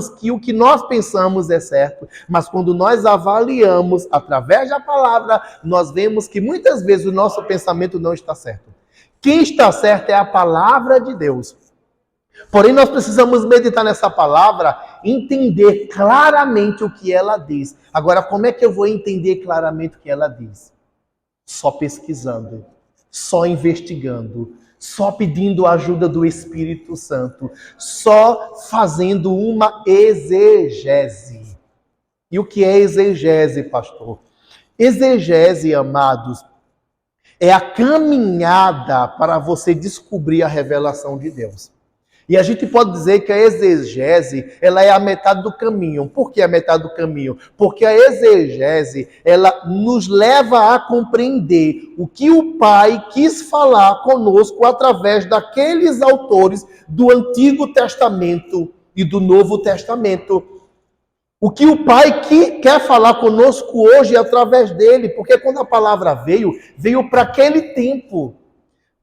que o que nós pensamos é certo, mas quando nós avaliamos através da palavra, nós vemos que muitas vezes o nosso pensamento não está certo. Quem está certo é a palavra de Deus. Porém, nós precisamos meditar nessa palavra, entender claramente o que ela diz. Agora, como é que eu vou entender claramente o que ela diz? Só pesquisando, só investigando, só pedindo a ajuda do Espírito Santo, só fazendo uma exegese. E o que é exegese, pastor? Exegese, amados, é a caminhada para você descobrir a revelação de Deus. E a gente pode dizer que a exegese, ela é a metade do caminho. Por que a metade do caminho? Porque a exegese, ela nos leva a compreender o que o Pai quis falar conosco através daqueles autores do Antigo Testamento e do Novo Testamento. O que o Pai quer falar conosco hoje é através dele, porque quando a palavra veio para aquele tempo.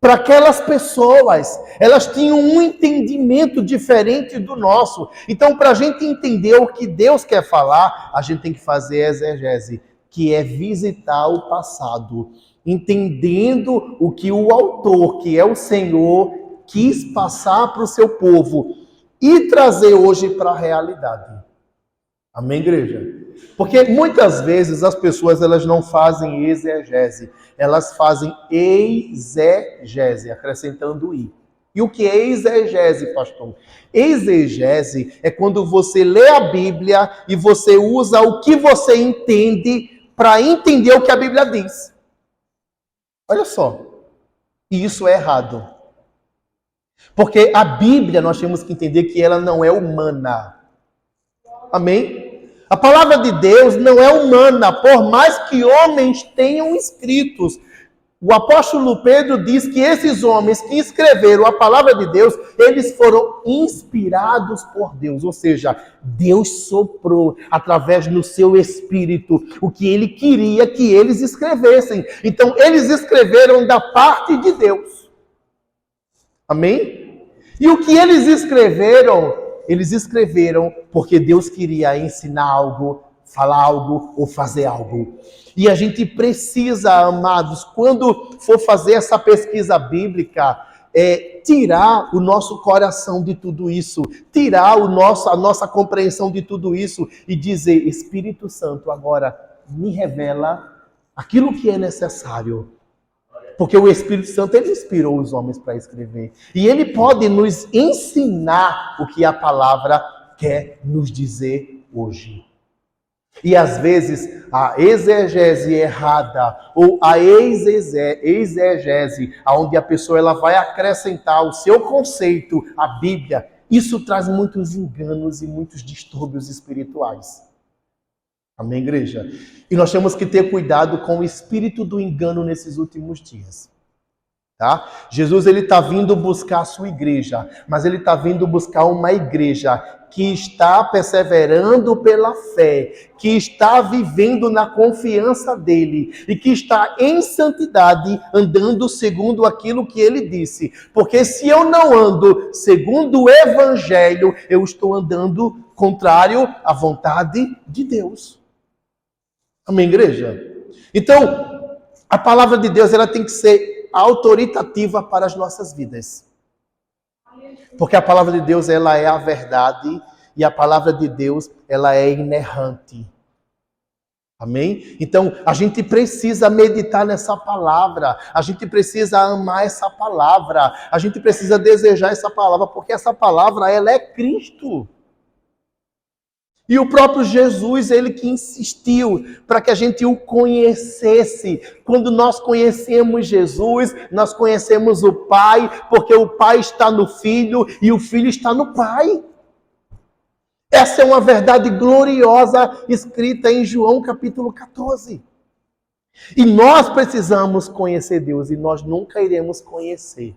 Para aquelas pessoas, elas tinham um entendimento diferente do nosso. Então, para a gente entender o que Deus quer falar, a gente tem que fazer exegese, que é visitar o passado, entendendo o que o autor, que é o Senhor, quis passar para o seu povo e trazer hoje para a realidade. Amém, igreja? Porque muitas vezes as pessoas elas não fazem exegese, elas fazem exegese, acrescentando i. E o que é exegese, pastor? Exegese é quando você lê a Bíblia e você usa o que você entende para entender o que a Bíblia diz. Olha só, e isso é errado. Porque a Bíblia nós temos que entender que ela não é humana. Amém? A palavra de Deus não é humana, por mais que homens tenham escritos. O apóstolo Pedro diz que esses homens que escreveram a palavra de Deus, eles foram inspirados por Deus. Ou seja, Deus soprou através do seu espírito o que ele queria que eles escrevessem. Então, eles escreveram da parte de Deus. Amém? E o que eles escreveram porque Deus queria ensinar algo, falar algo ou fazer algo. E a gente precisa, amados, quando for fazer essa pesquisa bíblica, tirar o nosso coração de tudo isso, tirar a nossa compreensão de tudo isso e dizer, Espírito Santo, agora me revela aquilo que é necessário. Porque o Espírito Santo, ele inspirou os homens para escrever. E ele pode nos ensinar o que a palavra quer nos dizer hoje. E às vezes a exegese errada ou a exegese, onde a pessoa ela vai acrescentar o seu conceito à Bíblia, isso traz muitos enganos e muitos distúrbios espirituais. Amém, igreja? E nós temos que ter cuidado com o espírito do engano nesses últimos dias. Tá? Jesus ele está vindo buscar a sua igreja, mas ele está vindo buscar uma igreja que está perseverando pela fé, que está vivendo na confiança dele e que está em santidade, andando segundo aquilo que ele disse. Porque se eu não ando segundo o evangelho, eu estou andando contrário à vontade de Deus. Amém, igreja? Então, a palavra de Deus ela tem que ser autoritativa para as nossas vidas. Porque a palavra de Deus ela é a verdade e a palavra de Deus ela é inerrante. Amém? Então, a gente precisa meditar nessa palavra, a gente precisa amar essa palavra, a gente precisa desejar essa palavra, porque essa palavra ela é Cristo. E o próprio Jesus, ele que insistiu para que a gente o conhecesse. Quando nós conhecemos Jesus, nós conhecemos o Pai, porque o Pai está no Filho e o Filho está no Pai. Essa é uma verdade gloriosa escrita em João capítulo 14. E nós precisamos conhecer Deus e nós nunca iremos conhecer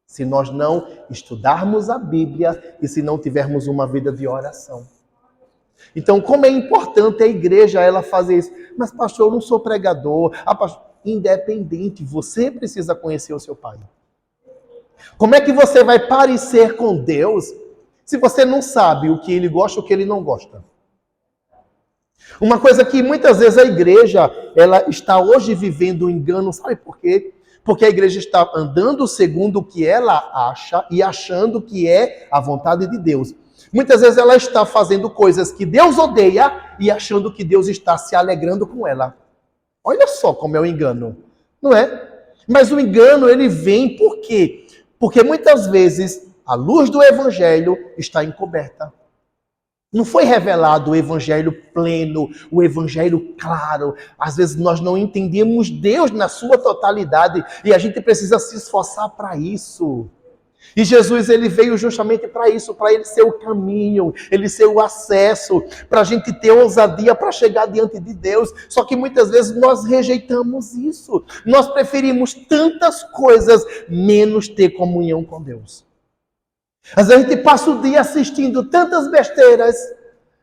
se nós não estudarmos a Bíblia e se não tivermos uma vida de oração. Então, como é importante a igreja ela fazer isso. Mas, pastor, eu não sou pregador. Independente, você precisa conhecer o seu Pai. Como é que você vai parecer com Deus se você não sabe o que ele gosta ou o que ele não gosta? Uma coisa que muitas vezes a igreja, ela está hoje vivendo um engano, sabe por quê? Porque a igreja está andando segundo o que ela acha e achando que é a vontade de Deus. Muitas vezes ela está fazendo coisas que Deus odeia e achando que Deus está se alegrando com ela. Olha só como é o engano, não é? Mas o engano, ele vem por quê? Porque muitas vezes a luz do evangelho está encoberta. Não foi revelado o evangelho pleno, o evangelho claro. Às vezes nós não entendemos Deus na sua totalidade e a gente precisa se esforçar para isso. E Jesus, ele veio justamente para isso, para ele ser o caminho, ele ser o acesso, para a gente ter ousadia para chegar diante de Deus. Só que muitas vezes nós rejeitamos isso. Nós preferimos tantas coisas, menos ter comunhão com Deus. Às vezes a gente passa o dia assistindo tantas besteiras,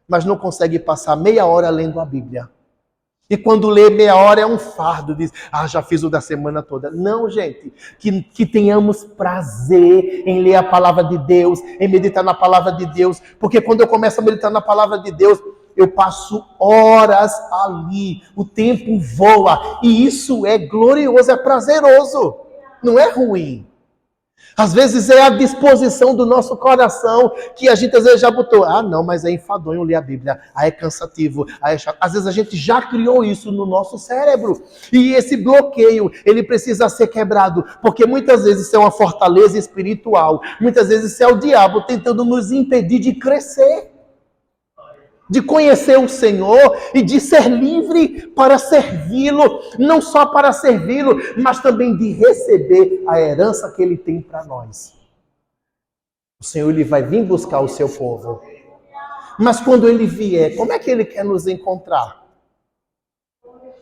mas não consegue passar meia hora lendo a Bíblia. E quando lê meia hora é um fardo, diz, já fiz o da semana toda. Não, gente, que tenhamos prazer em ler a palavra de Deus, em meditar na palavra de Deus, porque quando eu começo a meditar na palavra de Deus, eu passo horas ali, o tempo voa, e isso é glorioso, é prazeroso, não é ruim. Às vezes é a disposição do nosso coração que a gente às vezes já botou. Não, mas é enfadonho ler a Bíblia. É cansativo. É chato. Às vezes a gente já criou isso no nosso cérebro. E esse bloqueio, ele precisa ser quebrado. Porque muitas vezes isso é uma fortaleza espiritual. Muitas vezes isso é o diabo tentando nos impedir de crescer. De conhecer o Senhor e de ser livre para servi-lo, não só para servi-lo, mas também de receber a herança que Ele tem para nós. O Senhor, Ele vai vir buscar o seu povo. Mas quando Ele vier, como é que Ele quer nos encontrar?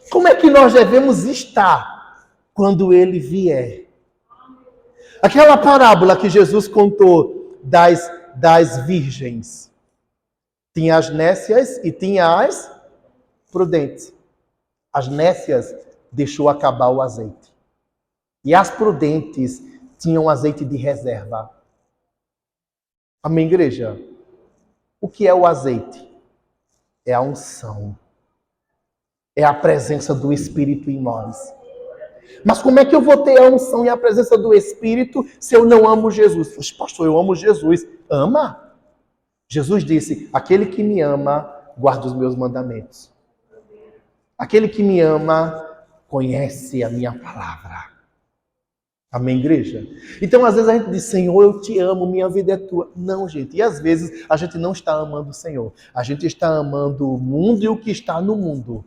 Como é que nós devemos estar quando Ele vier? Aquela parábola que Jesus contou das virgens. Tinha as nécias e tinha as prudentes. As nécias deixou acabar o azeite. E as prudentes tinham azeite de reserva. Amém, igreja? O que é o azeite? É a unção. É a presença do Espírito em nós. Mas como é que eu vou ter a unção e a presença do Espírito se eu não amo Jesus? Poxa, pastor, eu amo Jesus. Ama? Jesus disse, aquele que me ama, guarda os meus mandamentos. Aquele que me ama, conhece a minha palavra. Amém, igreja? Então, às vezes a gente diz, Senhor, eu te amo, minha vida é tua. Não, gente. E às vezes a gente não está amando o Senhor. A gente está amando o mundo e o que está no mundo.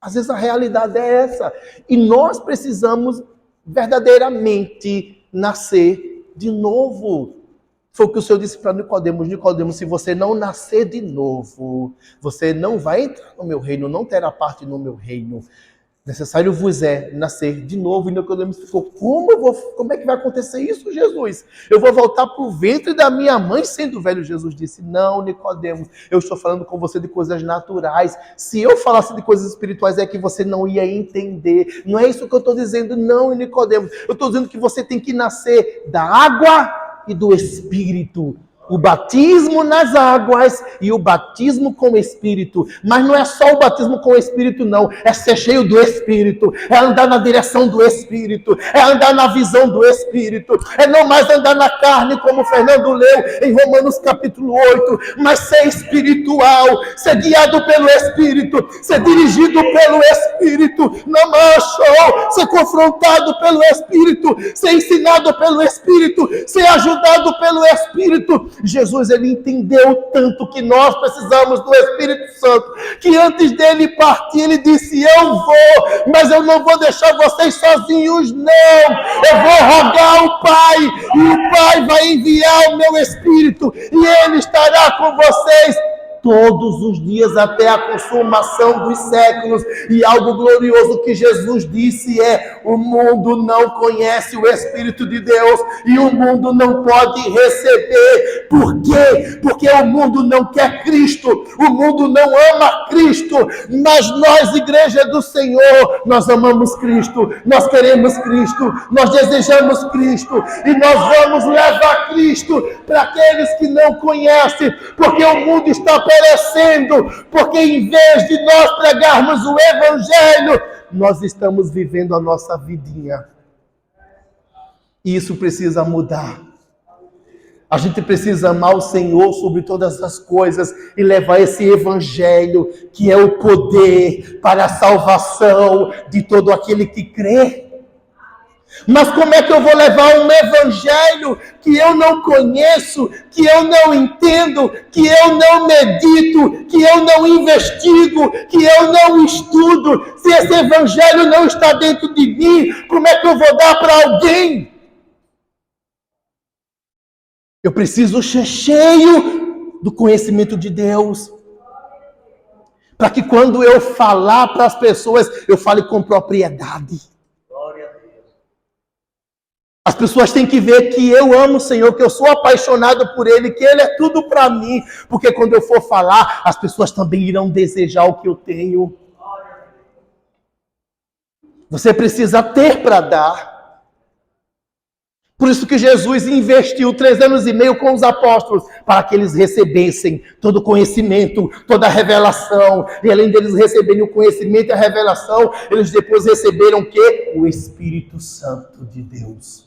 Às vezes a realidade é essa. E nós precisamos verdadeiramente nascer de novo. Foi o que o Senhor disse para Nicodemos. Nicodemos, se você não nascer de novo, você não vai entrar no meu reino, não terá parte no meu reino. Necessário vos é nascer de novo. E Nicodemos ficou, como é que vai acontecer isso, Jesus? Eu vou voltar para o ventre da minha mãe sendo velho? Jesus disse, não, Nicodemos, eu estou falando com você de coisas naturais. Se eu falasse de coisas espirituais é que você não ia entender. Não é isso que eu estou dizendo, não, Nicodemos. Eu estou dizendo que você tem que nascer da água e do Espírito. O batismo nas águas e o batismo com o Espírito. Mas não é só o batismo com o Espírito, não. É ser cheio do Espírito. É andar na direção do Espírito. É andar na visão do Espírito. É não mais andar na carne, como o Fernando leu em Romanos capítulo 8. Mas ser espiritual. Ser guiado pelo Espírito. Ser dirigido pelo Espírito. Não marchou. Ser confrontado pelo Espírito. Ser ensinado pelo Espírito. Ser ajudado pelo Espírito. Jesus, ele entendeu tanto que nós precisamos do Espírito Santo, que antes dele partir, ele disse, eu vou, mas eu não vou deixar vocês sozinhos, não. Eu vou rogar ao Pai, e o Pai vai enviar o meu Espírito, e ele estará com vocês todos os dias até a consumação dos séculos. E algo glorioso que Jesus disse é: o mundo não conhece o Espírito de Deus e o mundo não pode receber. Por quê? Porque o mundo não quer Cristo, o mundo não ama Cristo, mas nós, igreja do Senhor, nós amamos Cristo, nós queremos Cristo, nós desejamos Cristo e nós vamos levar Cristo para aqueles que não conhecem, porque o mundo está perecendo, porque em vez de nós pregarmos o Evangelho, nós estamos vivendo a nossa vidinha. E isso precisa mudar. A gente precisa amar o Senhor sobre todas as coisas e levar esse Evangelho, que é o poder para a salvação de todo aquele que crê. Mas como é que eu vou levar um Evangelho que eu não conheço, que eu não entendo, que eu não medito, que eu não investigo, que eu não estudo? Se esse Evangelho não está dentro de mim, como é que eu vou dar para alguém? Eu preciso ser cheio do conhecimento de Deus, para que quando eu falar para as pessoas, eu fale com propriedade. As pessoas têm que ver que eu amo o Senhor, que eu sou apaixonado por Ele, que Ele é tudo para mim. Porque quando eu for falar, as pessoas também irão desejar o que eu tenho. Você precisa ter para dar. Por isso que Jesus investiu 3 anos e meio com os apóstolos, para que eles recebessem todo o conhecimento, toda a revelação. E além deles receberem o conhecimento e a revelação, eles depois receberam o quê? O Espírito Santo de Deus.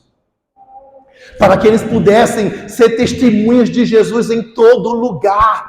Para que eles pudessem ser testemunhas de Jesus em todo lugar.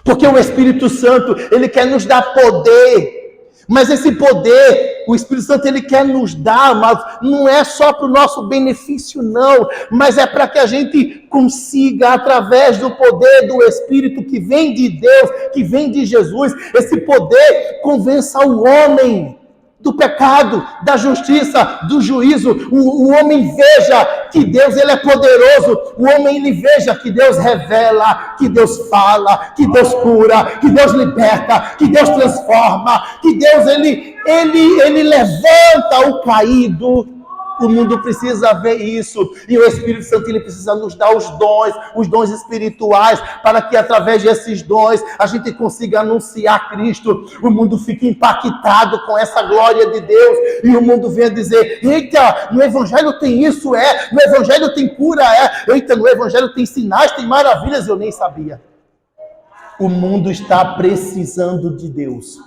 Porque o Espírito Santo, ele quer nos dar poder. Mas esse poder, o Espírito Santo, ele quer nos dar, mas não é só para o nosso benefício, não. Mas é para que a gente consiga, através do poder do Espírito que vem de Deus, que vem de Jesus, esse poder convença o homem do pecado, da justiça, do juízo. O homem veja que Deus, ele é poderoso. O homem, ele veja que Deus revela, que Deus fala, que Deus cura, que Deus liberta, que Deus transforma, que Deus, ele levanta o caído. O mundo precisa ver isso. E o Espírito Santo, ele precisa nos dar os dons espirituais, para que através desses dons a gente consiga anunciar Cristo. O mundo fica impactado com essa glória de Deus. E o mundo vem a dizer: eita, no Evangelho tem isso, no Evangelho tem cura, eita, no Evangelho tem sinais, tem maravilhas, eu nem sabia. O mundo está precisando de Deus.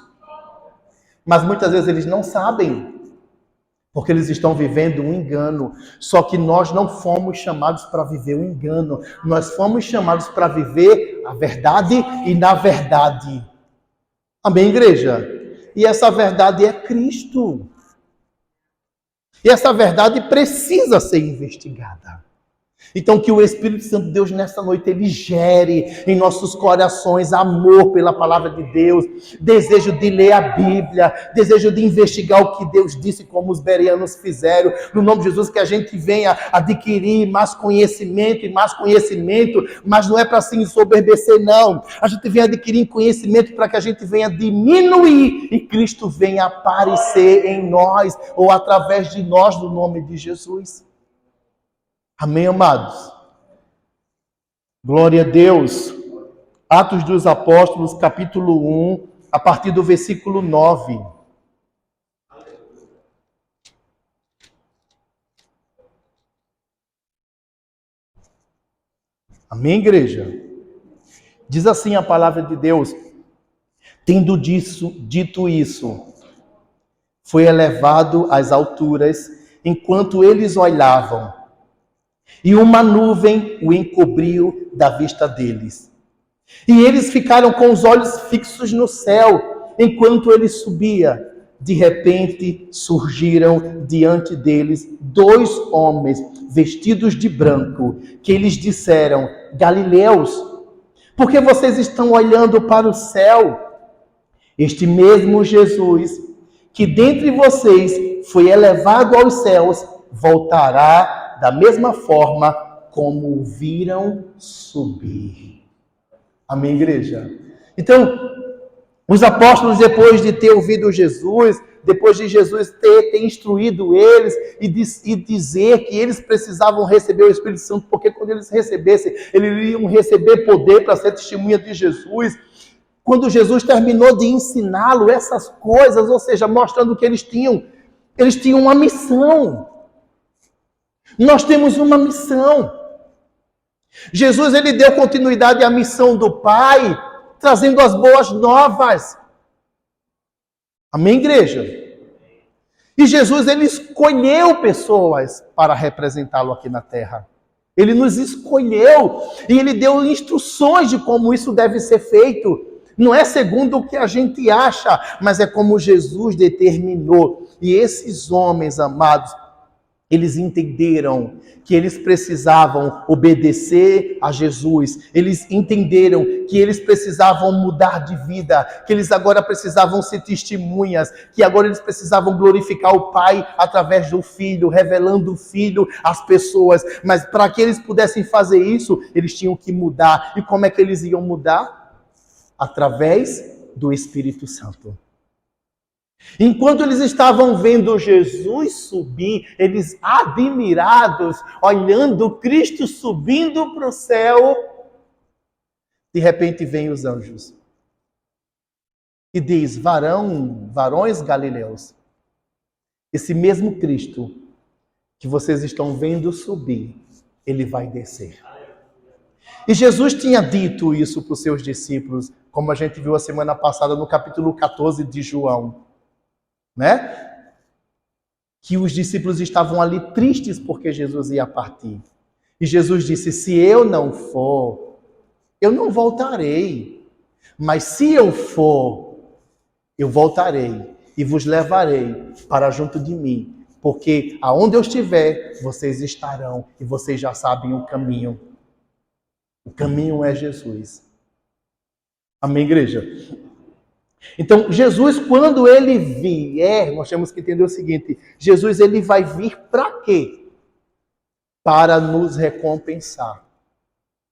Mas muitas vezes eles não sabem, porque eles estão vivendo um engano. Só que nós não fomos chamados para viver o engano. Nós fomos chamados para viver a verdade e na verdade. Amém, igreja? E essa verdade é Cristo. E essa verdade precisa ser investigada. Então que o Espírito Santo de Deus nessa noite, ele gere em nossos corações amor pela palavra de Deus, desejo de ler a Bíblia, desejo de investigar o que Deus disse, como os bereanos fizeram. No nome de Jesus, que a gente venha adquirir mais conhecimento, mas não é para se ensoberbecer, não. A gente vem adquirir conhecimento para que a gente venha diminuir e Cristo venha aparecer em nós ou através de nós, no nome de Jesus. Amém, amados? Glória a Deus. Atos dos Apóstolos, capítulo 1, a partir do versículo 9. Amém, igreja? Diz assim a palavra de Deus: tendo dito isso, foi elevado às alturas, enquanto eles olhavam, e uma nuvem o encobriu da vista deles. E eles ficaram com os olhos fixos no céu, enquanto ele subia. De repente, surgiram diante deles 2 homens, vestidos de branco, que eles disseram: Galileus, por que vocês estão olhando para o céu? Este mesmo Jesus, que dentre vocês foi elevado aos céus, voltará da mesma forma como o viram subir. Amém, igreja? Então, os apóstolos, depois de ter ouvido Jesus, depois de Jesus ter instruído eles e dizer que eles precisavam receber o Espírito Santo, porque quando eles recebessem, eles iriam receber poder para ser testemunha de Jesus. Quando Jesus terminou de ensiná-lo essas coisas, ou seja, mostrando que eles tinham uma missão. Nós temos uma missão. Jesus, ele deu continuidade à missão do Pai, trazendo as boas novas. Amém, igreja? E Jesus, ele escolheu pessoas para representá-lo aqui na terra. Ele nos escolheu e ele deu instruções de como isso deve ser feito. Não é segundo o que a gente acha, mas é como Jesus determinou. E esses homens, amados, eles entenderam que eles precisavam obedecer a Jesus. Eles entenderam que eles precisavam mudar de vida, que eles agora precisavam ser testemunhas, que agora eles precisavam glorificar o Pai através do Filho, revelando o Filho às pessoas. Mas para que eles pudessem fazer isso, eles tinham que mudar. E como é que eles iam mudar? Através do Espírito Santo. Enquanto eles estavam vendo Jesus subir, eles admirados, olhando Cristo subindo para o céu, de repente vêm os anjos. E diz, varões galileus, esse mesmo Cristo que vocês estão vendo subir, ele vai descer. E Jesus tinha dito isso para os seus discípulos, como a gente viu a semana passada no capítulo 14 de João, né? Que os discípulos estavam ali tristes porque Jesus ia partir. E Jesus disse, se eu não for, eu não voltarei. Mas se eu for, eu voltarei e vos levarei para junto de mim. Porque aonde eu estiver, vocês estarão e vocês já sabem o caminho. O caminho é Jesus. Amém, igreja? Então, Jesus, quando ele vier, nós temos que entender o seguinte, Jesus, ele vai vir para quê? Para nos recompensar.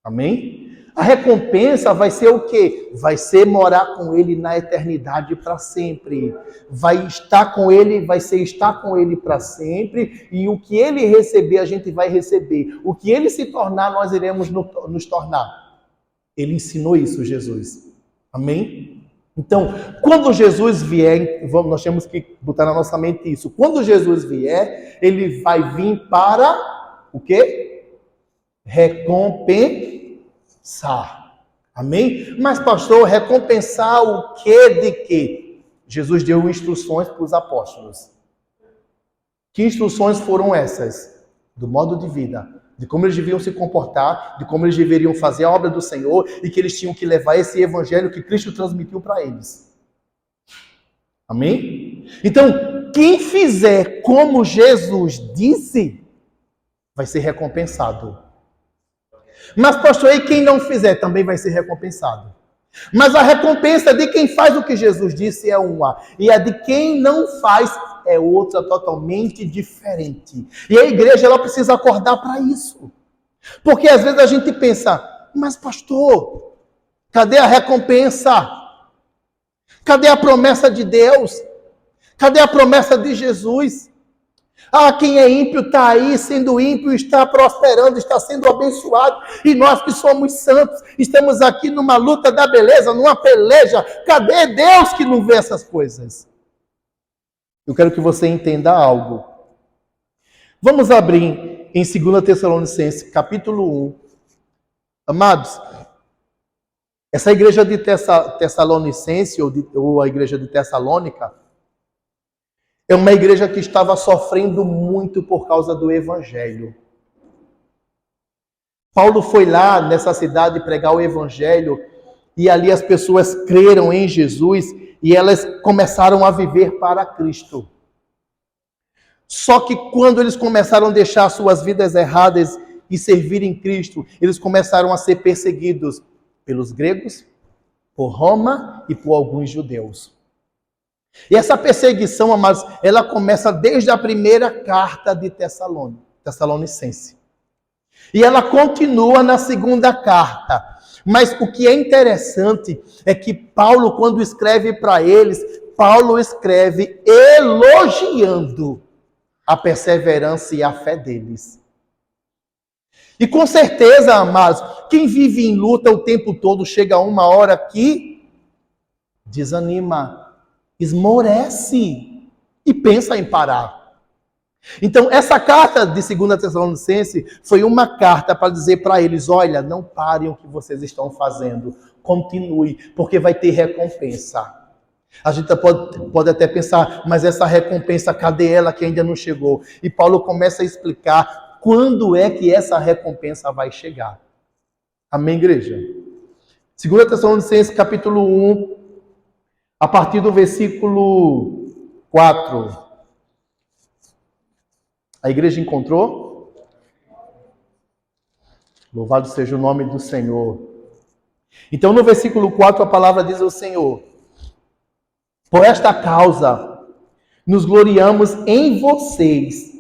Amém? A recompensa vai ser o quê? Vai ser morar com ele na eternidade para sempre. Vai estar com ele, vai ser estar com ele para sempre. E o que ele receber, a gente vai receber. O que ele se tornar, nós iremos nos tornar. Ele ensinou isso, Jesus. Amém? Então, quando Jesus vier, nós temos que botar na nossa mente isso. Quando Jesus vier, ele vai vir para o quê? Recompensar. Amém? Mas, pastor, recompensar o quê de quê? Jesus deu instruções para os apóstolos. Que instruções foram essas? Do modo de vida, de como eles deviam se comportar, de como eles deveriam fazer a obra do Senhor e que eles tinham que levar esse evangelho que Cristo transmitiu para eles. Amém? Então, quem fizer como Jesus disse, vai ser recompensado. Mas, pastor, e quem não fizer também vai ser recompensado. Mas a recompensa de quem faz o que Jesus disse é uma, e a de quem não faz é outra totalmente diferente. E a igreja, ela precisa acordar para isso. Porque às vezes a gente pensa, mas pastor, cadê a recompensa? Cadê a promessa de Deus? Cadê a promessa de Jesus? Ah, quem é ímpio está aí sendo ímpio, está prosperando, está sendo abençoado. E nós que somos santos, estamos aqui numa luta da beleza, numa peleja. Cadê Deus que não vê essas coisas? Eu quero que você entenda algo. Vamos abrir em 2 Tessalonicenses, capítulo 1. Amados, essa igreja de Tessalonicense, ou a igreja de Tessalônica, é uma igreja que estava sofrendo muito por causa do evangelho. Paulo foi lá nessa cidade pregar o evangelho e ali as pessoas creram em Jesus e elas começaram a viver para Cristo. Só que quando eles começaram a deixar suas vidas erradas e servirem Cristo, eles começaram a ser perseguidos pelos gregos, por Roma e por alguns judeus. E essa perseguição, amados, ela começa desde a primeira carta de Tessalonicense. E ela continua na segunda carta. Mas o que é interessante é que Paulo, quando escreve para eles, Paulo escreve elogiando a perseverança e a fé deles. E com certeza, amados, quem vive em luta o tempo todo, chega uma hora que desanima, esmorece e pensa em parar. Então, essa carta de 2 Tessalonicenses foi uma carta para dizer para eles, olha, não parem o que vocês estão fazendo, continue, porque vai ter recompensa. A gente pode até pensar, mas essa recompensa, cadê ela que ainda não chegou? E Paulo começa a explicar quando é que essa recompensa vai chegar. Amém, igreja? 2 Tessalonicenses, capítulo 1, a partir do versículo 4. A igreja encontrou? Louvado seja o nome do Senhor. Então, no versículo 4, a palavra diz ao Senhor: por esta causa, nos gloriamos em vocês.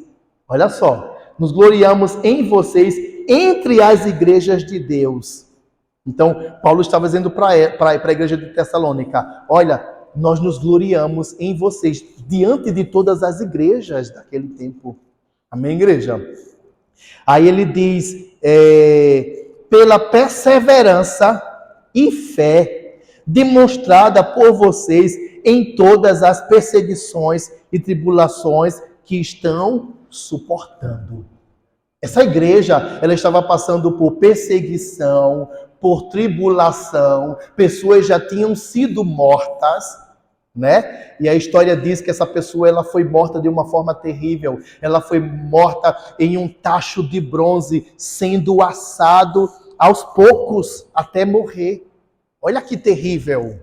Olha só, nos gloriamos em vocês entre as igrejas de Deus. Então, Paulo estava dizendo para a igreja de Tessalônica, olha, nós nos gloriamos em vocês, diante de todas as igrejas daquele tempo. Amém, igreja? Aí ele diz, pela perseverança e fé demonstrada por vocês em todas as perseguições e tribulações que estão suportando. Essa igreja, ela estava passando por perseguição, por tribulação, pessoas já tinham sido mortas, né? E a história diz que essa pessoa ela foi morta de uma forma terrível. Ela foi morta em um tacho de bronze, sendo assado aos poucos até morrer. Olha que terrível.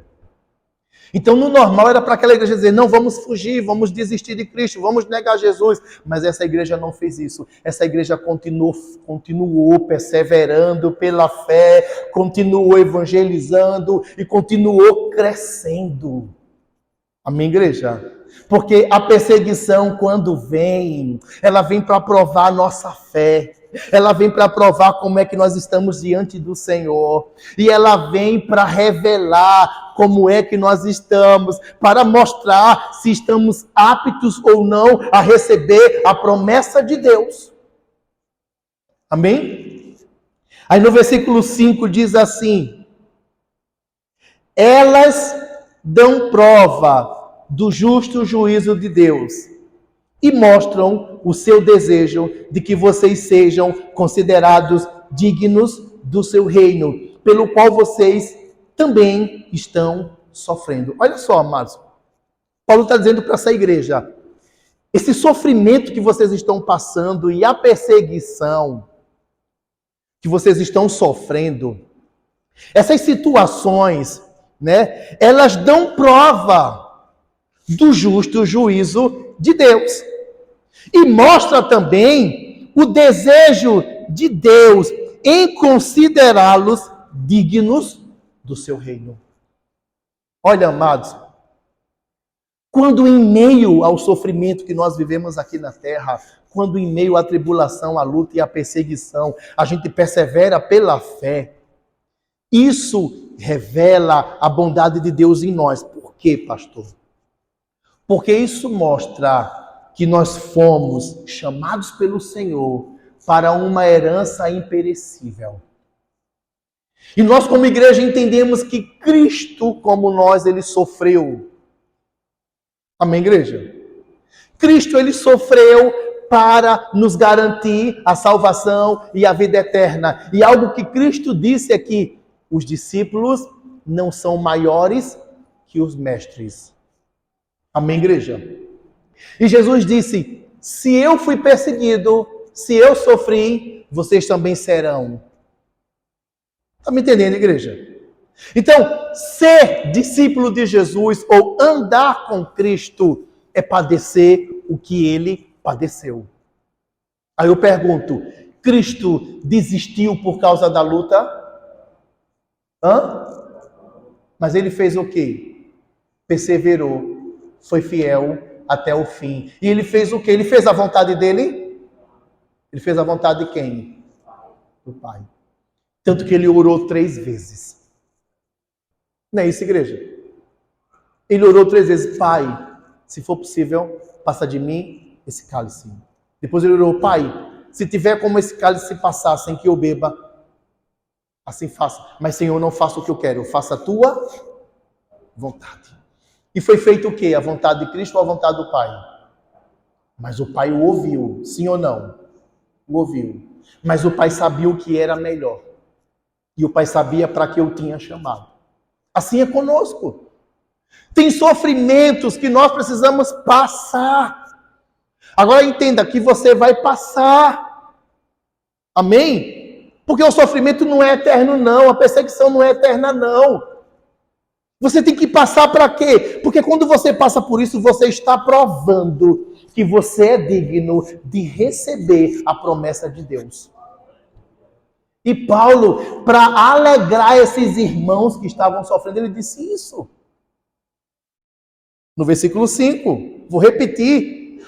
Então, no normal, era para aquela igreja dizer, não, vamos fugir, vamos desistir de Cristo, vamos negar Jesus. Mas essa igreja não fez isso. Essa igreja continuou perseverando pela fé, continuou evangelizando e continuou crescendo. Amém, igreja? Porque a perseguição, quando vem, ela vem para provar a nossa fé. Ela vem para provar como é que nós estamos diante do Senhor. E ela vem para revelar como é que nós estamos, para mostrar se estamos aptos ou não a receber a promessa de Deus. Amém? Aí no versículo 5 diz assim: elas dão prova do justo juízo de Deus e mostram o seu desejo de que vocês sejam considerados dignos do seu reino, pelo qual vocês também estão sofrendo. Olha só, amados. Paulo está dizendo para essa igreja, esse sofrimento que vocês estão passando e a perseguição que vocês estão sofrendo, essas situações, né, elas dão prova do justo juízo de Deus. E mostra também o desejo de Deus em considerá-los dignos do seu reino. Olha, amados, quando em meio ao sofrimento que nós vivemos aqui na terra, quando em meio à tribulação, à luta e à perseguição, a gente persevera pela fé, isso revela a bondade de Deus em nós. Por quê, pastor? Porque isso mostra que nós fomos chamados pelo Senhor para uma herança imperecível. E nós, como igreja, entendemos que Cristo, como nós, ele sofreu. Amém, igreja? Cristo, ele sofreu para nos garantir a salvação e a vida eterna. E algo que Cristo disse é que os discípulos não são maiores que os mestres. Amém, igreja? E Jesus disse, se eu fui perseguido, se eu sofri, vocês também serão. Está me entendendo, igreja? Então, ser discípulo de Jesus ou andar com Cristo é padecer o que ele padeceu. Aí eu pergunto, Cristo desistiu por causa da luta? Mas ele fez o quê? Perseverou, foi fiel até o fim. E ele fez o quê? Ele fez a vontade dele? Ele fez a vontade de quem? Do Pai. Tanto que ele orou 3 vezes. Não é isso, igreja? Ele orou 3 vezes. Pai, se for possível, passa de mim esse cálice. Depois ele orou, Pai, se tiver como esse cálice passar sem que eu beba, assim faça. Mas, Senhor, não faça o que eu quero. Faça a tua vontade. E foi feito o quê? A vontade de Cristo ou a vontade do Pai? Mas o Pai o ouviu. Sim ou não? O ouviu. Mas o Pai sabia o que era melhor. E o Pai sabia para que eu tinha chamado. Assim é conosco. Tem sofrimentos que nós precisamos passar. Agora entenda que você vai passar. Amém? Porque o sofrimento não é eterno, não. A perseguição não é eterna, não. Você tem que passar para quê? Porque quando você passa por isso, você está provando que você é digno de receber a promessa de Deus. E Paulo, para alegrar esses irmãos que estavam sofrendo, ele disse isso. No versículo 5, vou repetir.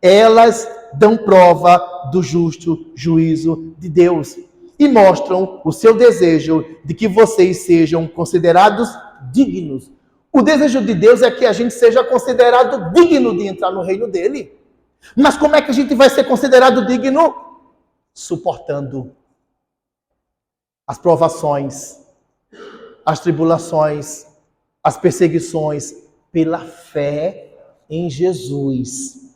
Elas dão prova do justo juízo de Deus e mostram o seu desejo de que vocês sejam considerados dignos. O desejo de Deus é que a gente seja considerado digno de entrar no reino dele. Mas como é que a gente vai ser considerado digno? Suportando as provações, as tribulações, as perseguições, pela fé em Jesus.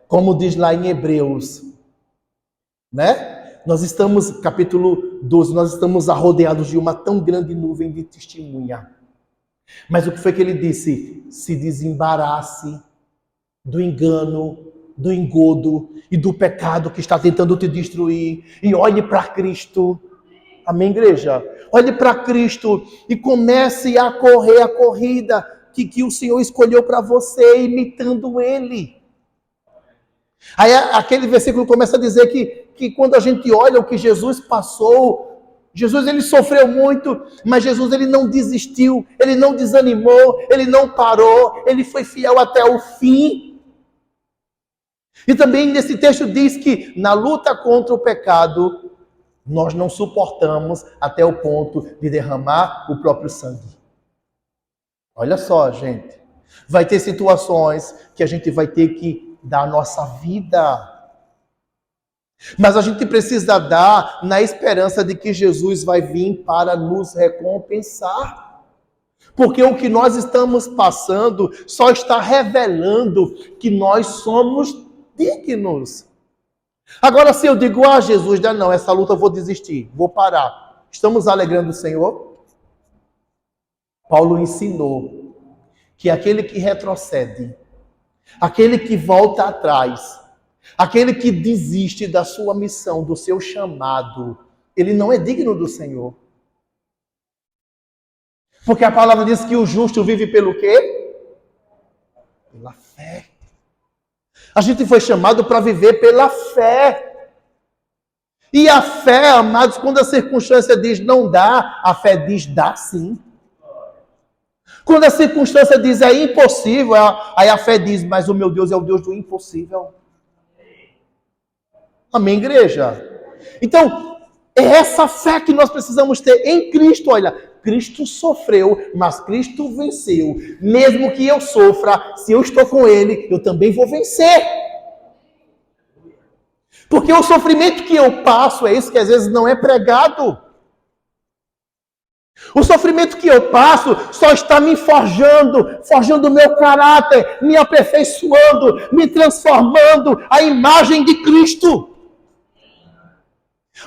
Como diz lá em Hebreus, né? Nós estamos, capítulo 12, nós estamos rodeados de uma tão grande nuvem de testemunha. Mas o que foi que ele disse? Se desembarace do engano, do engodo e do pecado que está tentando te destruir e olhe para Cristo. Amém, igreja? Olhe para Cristo e comece a correr a corrida que o Senhor escolheu para você, imitando Ele. Aí aquele versículo começa a dizer que quando a gente olha o que Jesus passou, Jesus ele sofreu muito, mas Jesus ele não desistiu, ele não desanimou, ele não parou, ele foi fiel até o fim. E também nesse texto diz que na luta contra o pecado, nós não suportamos até o ponto de derramar o próprio sangue. Olha só, gente, vai ter situações que a gente vai ter que dar a nossa vida. Mas a gente precisa dar na esperança de que Jesus vai vir para nos recompensar. Porque o que nós estamos passando só está revelando que nós somos dignos. Agora, se eu digo, Jesus, não, essa luta eu vou desistir, vou parar. Estamos alegrando o Senhor? Paulo ensinou que aquele que retrocede, aquele que volta atrás, aquele que desiste da sua missão, do seu chamado, ele não é digno do Senhor. Porque a palavra diz que o justo vive pelo quê? Pela fé. A gente foi chamado para viver pela fé. E a fé, amados, quando a circunstância diz não dá, a fé diz dá sim. Quando a circunstância diz é impossível, aí a fé diz, mas o meu Deus é o Deus do impossível. Amém, igreja? Então, é essa fé que nós precisamos ter em Cristo. Olha, Cristo sofreu, mas Cristo venceu. Mesmo que eu sofra, se eu estou com Ele, eu também vou vencer. Porque o sofrimento que eu passo é isso que às vezes não é pregado. O sofrimento que eu passo só está me forjando o meu caráter, me aperfeiçoando, me transformando à imagem de Cristo.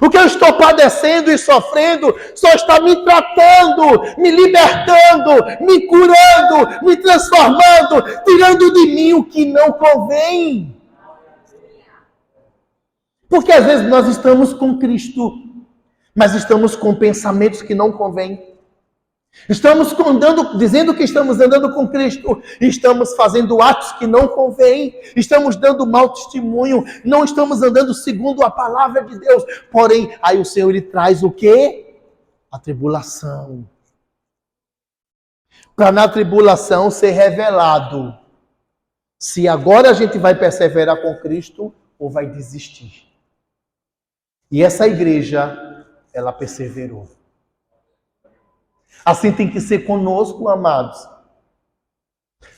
O que eu estou padecendo e sofrendo só está me tratando, me libertando, me curando, me transformando, tirando de mim o que não convém. Porque às vezes nós estamos com Cristo, mas estamos com pensamentos que não convêm. Estamos dizendo que estamos andando com Cristo, estamos fazendo atos que não convêm, estamos dando mau testemunho, não estamos andando segundo a palavra de Deus. Porém, aí o Senhor ele traz o quê? A tribulação. Para na tribulação ser revelado se agora a gente vai perseverar com Cristo ou vai desistir. E essa igreja ela perseverou. Assim tem que ser conosco, amados.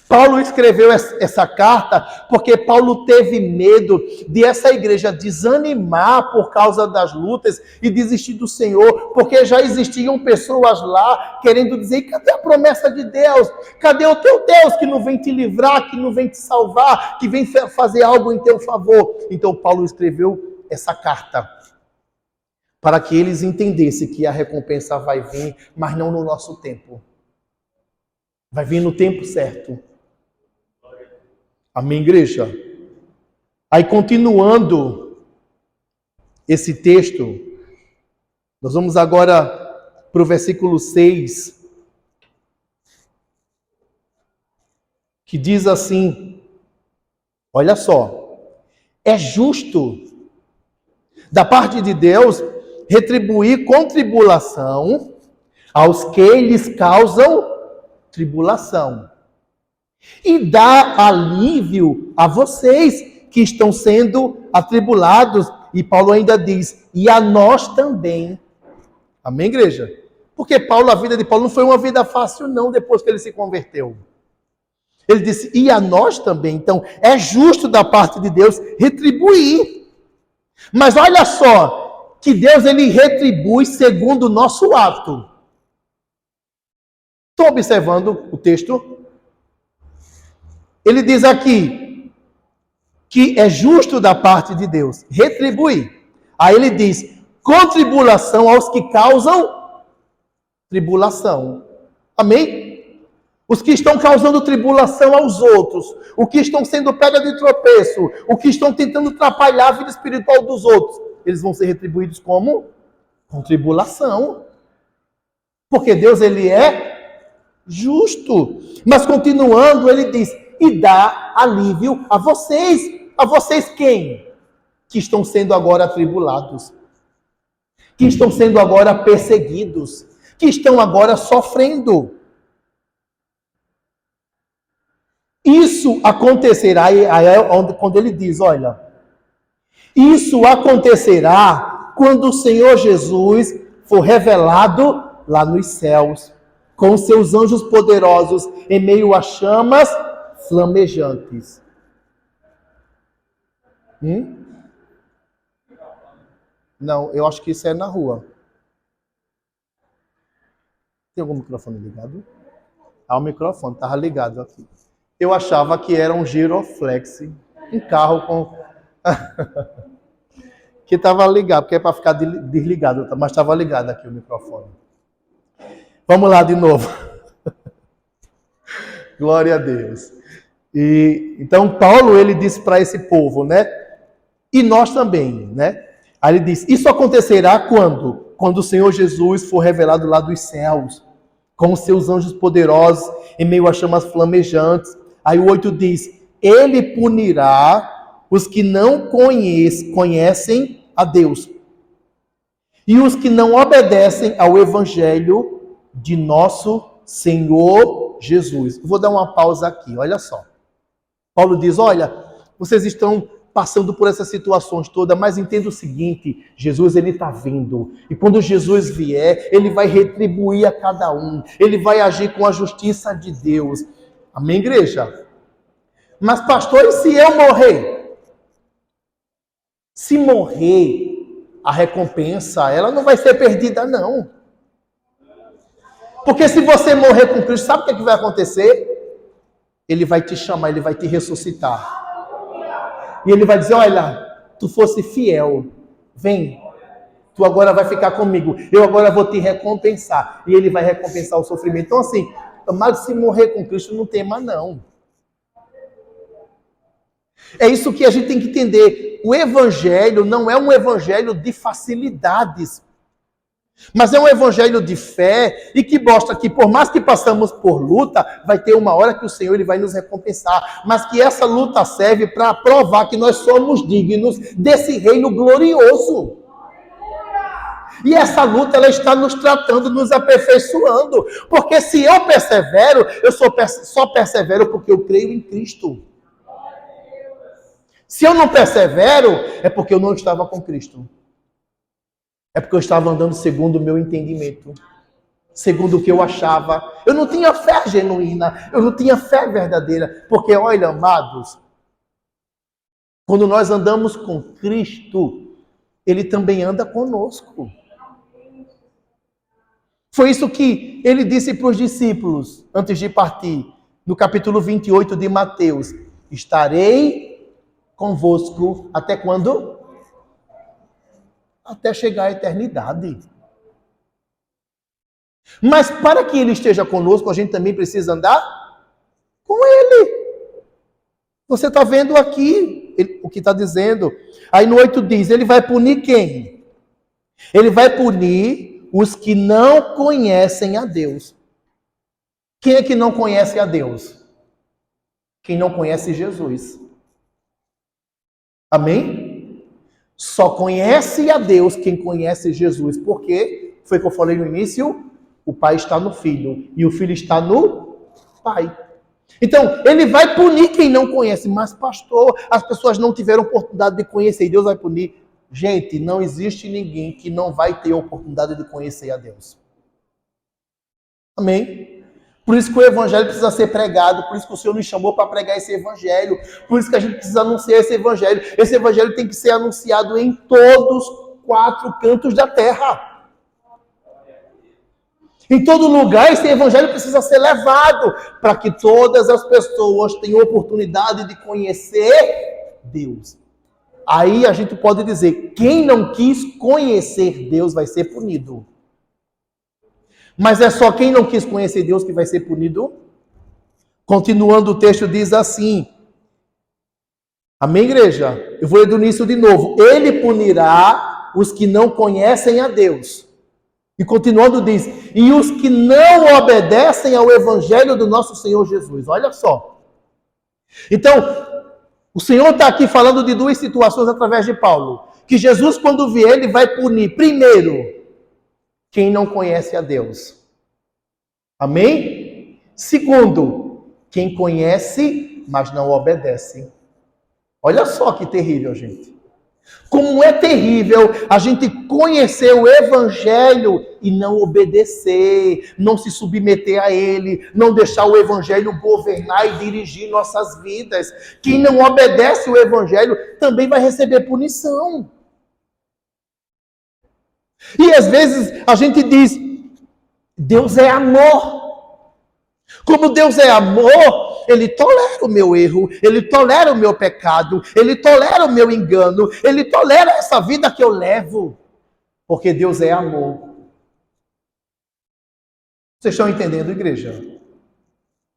Paulo escreveu essa carta porque Paulo teve medo de essa igreja desanimar por causa das lutas e desistir do Senhor, porque já existiam pessoas lá querendo dizer: cadê a promessa de Deus? Cadê o teu Deus que não vem te livrar, que não vem te salvar, que vem fazer algo em teu favor? Então Paulo escreveu essa carta para que eles entendessem que a recompensa vai vir, mas não no nosso tempo. Vai vir no tempo certo. Amém, igreja? Aí, continuando esse texto, nós vamos agora para o versículo 6, que diz assim, olha só: é justo da parte de Deus retribuir com tribulação aos que lhes causam tribulação, e dar alívio a vocês que estão sendo atribulados. E Paulo ainda diz: e a nós também. Amém, igreja? Porque Paulo, a vida de Paulo não foi uma vida fácil não, depois que ele se converteu. Ele disse: e a nós também. Então, é justo da parte de Deus retribuir. Mas olha só, que Deus ele retribui segundo o nosso ato. Estão observando o texto? Ele diz aqui que é justo da parte de Deus retribuir. Aí ele diz: com tribulação aos que causam tribulação. Amém? Os que estão causando tribulação aos outros, os que estão sendo pedra de tropeço, os que estão tentando atrapalhar a vida espiritual dos outros, eles vão ser retribuídos como? Com tribulação. Porque Deus ele é justo. Mas continuando, ele diz: e dá alívio a vocês. A vocês quem? Que estão sendo agora atribulados. Que estão sendo agora perseguidos. Que estão agora sofrendo. Isso acontecerá, quando ele diz, olha, isso acontecerá quando o Senhor Jesus for revelado lá nos céus, com seus anjos poderosos, em meio a chamas flamejantes. Não, eu acho que isso é na rua. Tem algum microfone ligado? Ah, o microfone estava ligado aqui. Eu achava que era um giroflex, um carro com... que estava ligado, porque é para ficar desligado, mas estava ligado aqui o microfone. Vamos lá de novo. Glória a Deus. E então Paulo ele disse para esse povo, né? E nós também, né? Aí ele diz: isso acontecerá quando? Quando o Senhor Jesus for revelado lá dos céus, com os seus anjos poderosos, em meio a chamas flamejantes. Aí o 8 diz: ele punirá os que não conhecem a Deus e os que não obedecem ao evangelho de nosso Senhor Jesus. Vou dar uma pausa aqui, olha só. Paulo diz: olha, vocês estão passando por essas situações todas, mas entenda o seguinte: Jesus ele está vindo, e quando Jesus vier, ele vai retribuir a cada um, ele vai agir com a justiça de Deus. Amém, igreja? Mas pastor, e se eu morrer? Se morrer, a recompensa, ela não vai ser perdida não. Porque se você morrer com Cristo, sabe o que vai acontecer? Ele vai te chamar, ele vai te ressuscitar. E ele vai dizer: olha, tu fosse fiel, vem, tu agora vai ficar comigo, eu agora vou te recompensar. E ele vai recompensar o sofrimento. Então assim, mas se morrer com Cristo não tema não. É isso que a gente tem que entender. O evangelho não é um evangelho de facilidades, mas é um evangelho de fé e que mostra que por mais que passamos por luta, vai ter uma hora que o Senhor ele vai nos recompensar, mas que essa luta serve para provar que nós somos dignos desse reino glorioso. E essa luta ela está nos tratando, nos aperfeiçoando, porque se eu persevero, eu só persevero porque eu creio em Cristo. Se eu não persevero, é porque eu não estava com Cristo. É porque eu estava andando segundo o meu entendimento, segundo o que eu achava. Eu não tinha fé genuína, eu não tinha fé verdadeira. Porque, olha, amados, quando nós andamos com Cristo, Ele também anda conosco. Foi isso que Ele disse para os discípulos, antes de partir, no capítulo 28 de Mateus. Estarei convosco até quando? Até chegar à eternidade. Mas para que Ele esteja conosco, a gente também precisa andar com Ele. Você está vendo aqui o que está dizendo. Aí no 8 diz, Ele vai punir quem? Ele vai punir os que não conhecem a Deus. Quem é que não conhece a Deus? Quem não conhece Jesus. Amém? Só conhece a Deus quem conhece Jesus. Por quê? Foi o que eu falei no início. O Pai está no Filho e o Filho está no Pai. Então, Ele vai punir quem não conhece. Mas, pastor, as pessoas não tiveram oportunidade de conhecer e Deus vai punir. Gente, não existe ninguém que não vai ter a oportunidade de conhecer a Deus. Amém? Por isso que o Evangelho precisa ser pregado, por isso que o Senhor nos chamou para pregar esse Evangelho, por isso que a gente precisa anunciar esse Evangelho. Esse Evangelho tem que ser anunciado em todos os 4 cantos da terra. Em todo lugar, esse Evangelho precisa ser levado para que todas as pessoas tenham oportunidade de conhecer Deus. Aí a gente pode dizer, quem não quis conhecer Deus vai ser punido. Mas é só quem não quis conhecer Deus que vai ser punido? Continuando o texto diz assim. Amém, igreja? Eu vou ler do início de novo. Ele punirá os que não conhecem a Deus. E continuando diz, e os que não obedecem ao Evangelho do nosso Senhor Jesus. Olha só. Então, o Senhor está aqui falando de 2 situações através de Paulo. Que Jesus, quando vier, Ele vai punir, primeiro, quem não conhece a Deus. Amém? Segundo, quem conhece, mas não obedece. Olha só que terrível, gente. Como é terrível a gente conhecer o Evangelho e não obedecer, não se submeter a ele, não deixar o Evangelho governar e dirigir nossas vidas. Quem não obedece o Evangelho também vai receber punição. E às vezes a gente diz, Deus é amor. Como Deus é amor, Ele tolera o meu erro, Ele tolera o meu pecado, Ele tolera o meu engano, Ele tolera essa vida que eu levo. Porque Deus é amor. Vocês estão entendendo, igreja?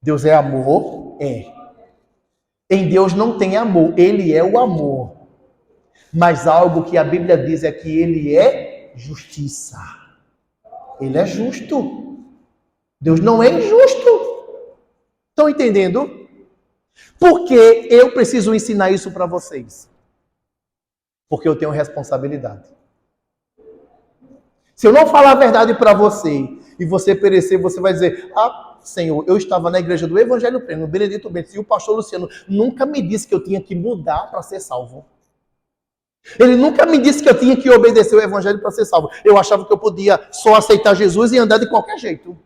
Deus é amor? É. Em Deus não tem amor, Ele é o amor. Mas algo que a Bíblia diz é que Ele é justiça. Ele é justo. Deus não é injusto. Estão entendendo? Porque eu preciso ensinar isso para vocês. Porque eu tenho responsabilidade. Se eu não falar a verdade para você e você perecer, você vai dizer, Senhor, eu estava na igreja do Evangelho Pleno, Benedito Bentes, e o pastor Luciano nunca me disse que eu tinha que mudar para ser salvo. Ele nunca me disse que eu tinha que obedecer o Evangelho para ser salvo. Eu achava que eu podia só aceitar Jesus e andar de qualquer jeito.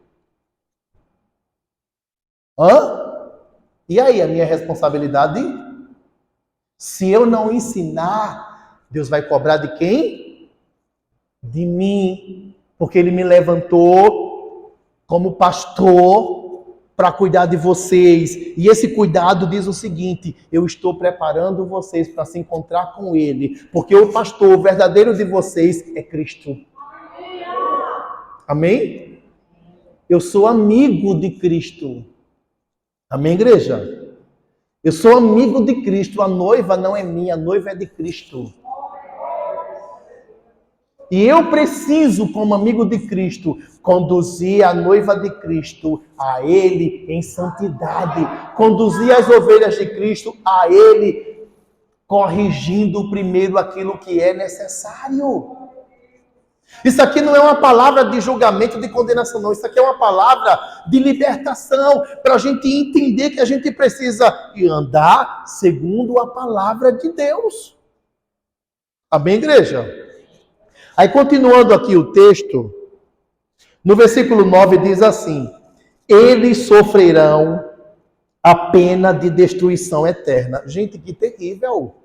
E aí, a minha responsabilidade? Se eu não ensinar, Deus vai cobrar de quem? De mim. Porque Ele me levantou como pastor para cuidar de vocês. E esse cuidado diz o seguinte, eu estou preparando vocês para se encontrar com Ele. Porque o pastor o verdadeiro de vocês é Cristo. Amém? Eu sou amigo de Cristo. Amém, igreja? Eu sou amigo de Cristo. A noiva não é minha, a noiva é de Cristo. E eu preciso, como amigo de Cristo, conduzir a noiva de Cristo a Ele em santidade. Conduzir as ovelhas de Cristo a Ele, corrigindo primeiro aquilo que é necessário. Isso aqui não é uma palavra de julgamento, de condenação, não. Isso aqui é uma palavra de libertação, para a gente entender que a gente precisa andar segundo a palavra de Deus. Amém, igreja? Aí, continuando aqui o texto, no versículo 9 diz assim: eles sofrerão a pena de destruição eterna. Gente, que terrível!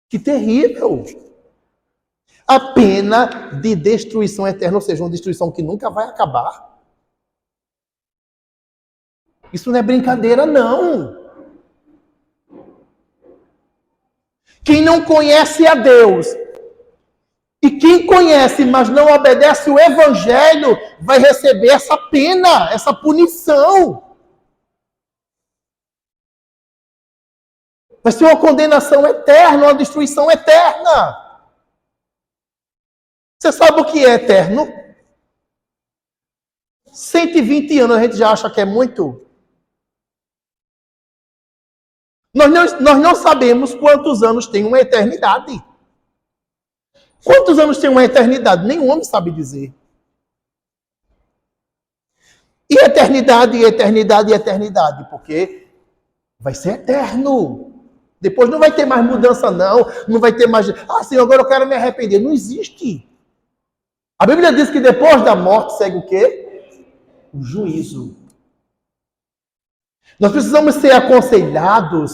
Que terrível! A pena de destruição eterna, ou seja, uma destruição que nunca vai acabar. Isso não é brincadeira, não. Quem não conhece a Deus, e quem conhece, mas não obedece o Evangelho, vai receber essa pena, essa punição. Vai ser uma condenação eterna, uma destruição eterna. Você sabe o que é eterno? 120 anos a gente já acha que é muito. Nós não sabemos quantos anos tem uma eternidade. Quantos anos tem uma eternidade? Nenhum homem sabe dizer. E eternidade, e eternidade, e eternidade, porque vai ser eterno. Depois não vai ter mais mudança, não. Não vai ter mais. Ah, Senhor, agora eu quero me arrepender. Não existe. A Bíblia diz que depois da morte segue o quê? O juízo. Nós precisamos ser aconselhados